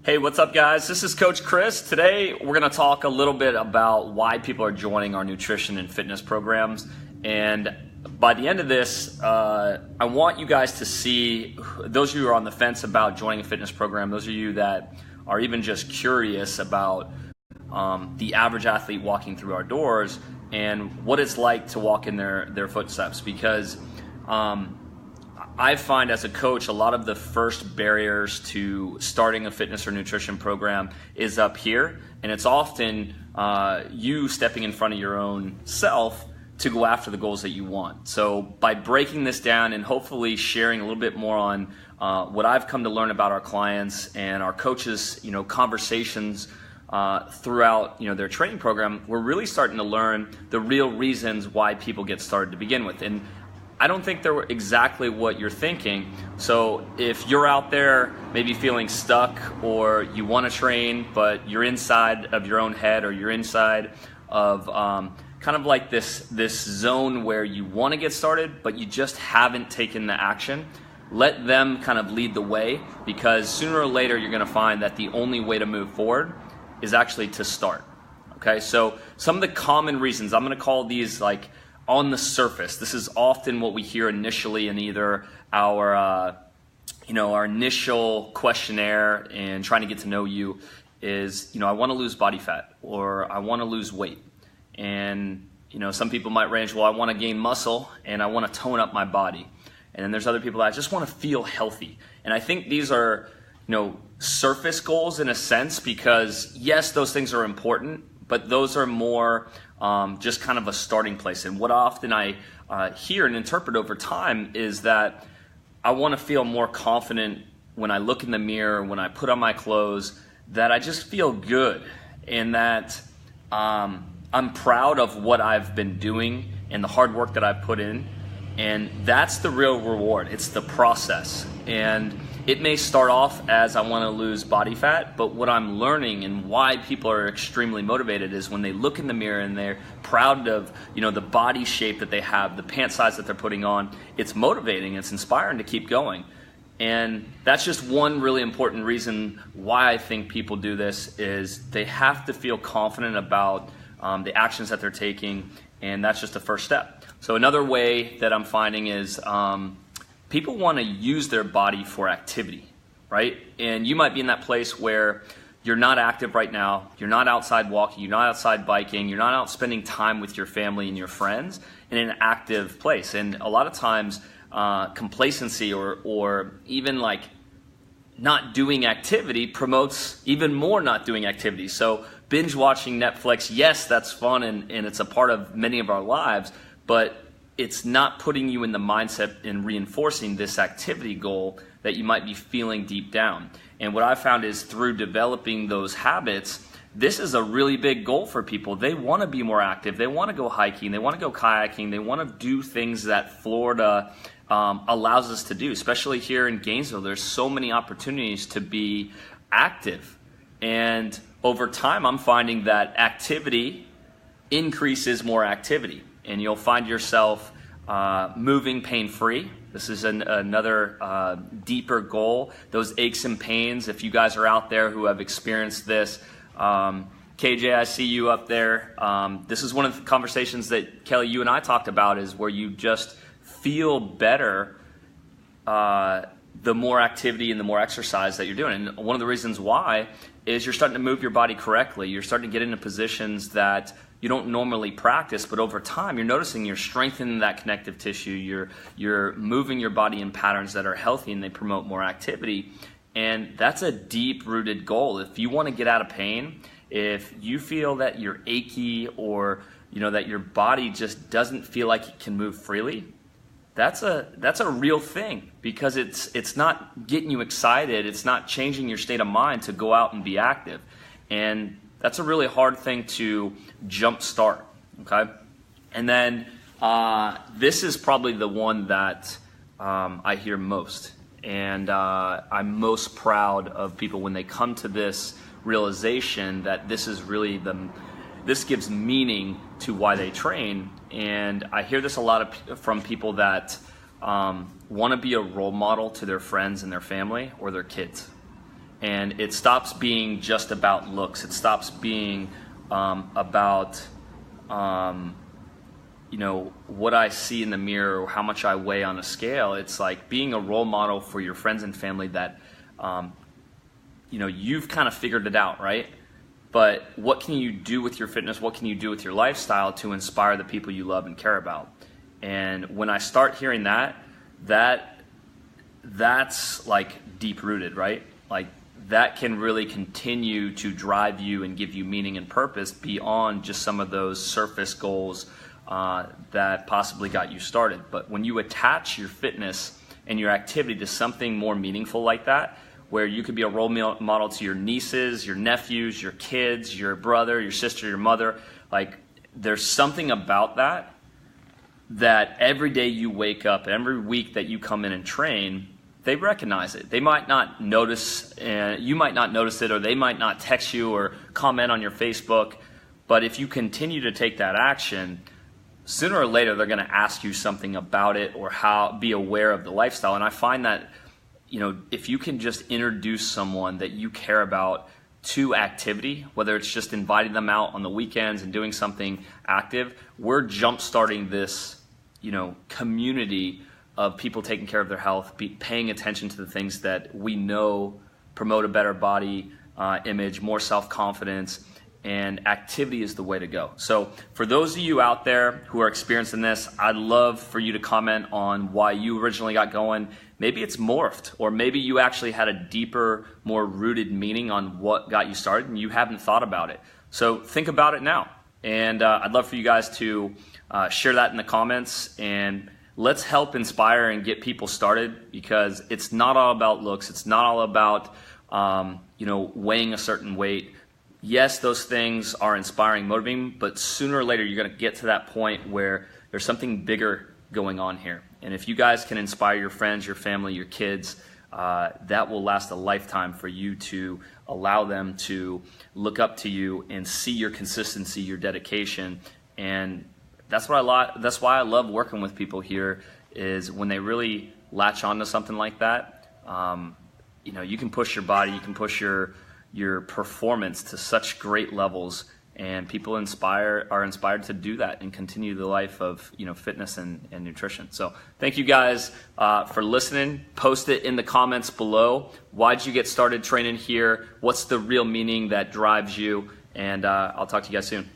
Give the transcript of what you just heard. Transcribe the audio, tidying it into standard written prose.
Hey, what's up guys? This is Coach Chris. Today we're going to talk a little bit about why people are joining our nutrition and fitness programs. And by the end of this, I want you guys to see, those of you who are on the fence about joining a fitness program, those of you that are even just curious about the average athlete walking through our doors and what it's like to walk in their footsteps. Because I find as a coach, a lot of the first barriers to starting a fitness or nutrition program is up here. And it's often you stepping in front of your own self to go after the goals that you want. So by breaking this down and hopefully sharing a little bit more on what I've come to learn about our clients and our coaches, conversations throughout their training program, we're really starting to learn the real reasons why people get started to begin with. And I don't think they're exactly what you're thinking. So if you're out there maybe feeling stuck, or you want to train but you're inside of your own head, or you're inside of kind of like this zone where you want to get started but you just haven't taken the action, let them kind of lead the way, because sooner or later you're going to find that the only way to move forward is actually to start. Okay, so some of the common reasons, I'm going to call these like on the surface. This is often what we hear initially in either our our initial questionnaire and trying to get to know you is, I want to lose body fat, or I want to lose weight. And some people might range, well, I want to gain muscle and I want to tone up my body. And then there's other people that I just want to feel healthy. And I think these are surface goals in a sense, because yes, those things are important, but those are more just kind of a starting place. And what often I hear and interpret over time is that I want to feel more confident when I look in the mirror, when I put on my clothes, that I just feel good, and that I'm proud of what I've been doing and the hard work that I've put in. And that's the real reward. It's the process. And it may start off as I want to lose body fat, but what I'm learning and why people are extremely motivated is when they look in the mirror and they're proud of the body shape that they have, the pant size that they're putting on. It's motivating, it's inspiring to keep going. And that's just one really important reason why I think people do this, is they have to feel confident about the actions that they're taking, and that's just the first step. So another way that I'm finding is people want to use their body for activity, right? And you might be in that place where you're not active right now, you're not outside walking, you're not outside biking, you're not out spending time with your family and your friends in an active place. And a lot of times complacency or even like not doing activity promotes even more not doing activity. So binge watching Netflix, yes, that's fun and it's a part of many of our lives, but it's not putting you in the mindset and reinforcing this activity goal that you might be feeling deep down. And what I found is through developing those habits, this is a really big goal for people. They want to be more active. They want to go hiking. They want to go kayaking. They want to do things that Florida allows us to do, especially here in Gainesville. There's so many opportunities to be active. And over time, I'm finding that activity increases more activity. And you'll find yourself moving pain-free. This is another deeper goal. Those aches and pains, if you guys are out there who have experienced this, KJ, I see you up there. This is one of the conversations that Kelly, you and I talked about, is where you just feel better the more activity and the more exercise that you're doing. And one of the reasons why is you're starting to move your body correctly. You're starting to get into positions that you don't normally practice, but over time you're noticing you're strengthening that connective tissue, you're moving your body in patterns that are healthy and they promote more activity. And that's a deep-rooted goal. If you want to get out of pain, if you feel that you're achy, or that your body just doesn't feel like it can move freely, that's a real thing, because it's not getting you excited, it's not changing your state of mind to go out and be active. And that's a really hard thing to jumpstart, okay? And then this is probably the one that I hear most. And I'm most proud of people when they come to this realization that this is really this gives meaning to why they train. And I hear this a lot from people that want to be a role model to their friends and their family or their kids. and it stops being just about looks. It stops being about what I see in the mirror or how much I weigh on a scale. It's like being a role model for your friends and family that you've kind of figured it out, right? But what can you do with your fitness? What can you do with your lifestyle to inspire the people you love and care about? And when I start hearing that's like deep rooted, right? Like that can really continue to drive you and give you meaning and purpose beyond just some of those surface goals that possibly got you started. But when you attach your fitness and your activity to something more meaningful like that, where you could be a role model to your nieces, your nephews, your kids, your brother, your sister, your mother, like there's something about that every day you wake up, every week that you come in and train, they recognize it. They might not notice, you might not notice it, or they might not text you or comment on your Facebook, but if you continue to take that action, sooner or later they're going to ask you something about it or be aware of the lifestyle. And I find that if you can just introduce someone that you care about to activity, whether it's just inviting them out on the weekends and doing something active, we're jump-starting this community of people taking care of their health, paying attention to the things that we know promote a better body image, more self-confidence, and activity is the way to go. So for those of you out there who are experiencing this, I'd love for you to comment on why you originally got going. Maybe it's morphed, or maybe you actually had a deeper, more rooted meaning on what got you started and you haven't thought about it. So think about it now. And I'd love for you guys to share that in the comments, and let's help inspire and get people started, because it's not all about looks. It's not all about weighing a certain weight. Yes, those things are inspiring, motivating, but sooner or later you're going to get to that point where there's something bigger going on here. And if you guys can inspire your friends, your family, your kids, that will last a lifetime for you to allow them to look up to you and see your consistency, your dedication. And that's why I love working with people here, is when they really latch onto something like that. You can push your body, you can push your performance to such great levels, and people are inspired to do that and continue the life of fitness and nutrition. So thank you guys for listening. Post it in the comments below. Why'd you get started training here? What's the real meaning that drives you? And I'll talk to you guys soon.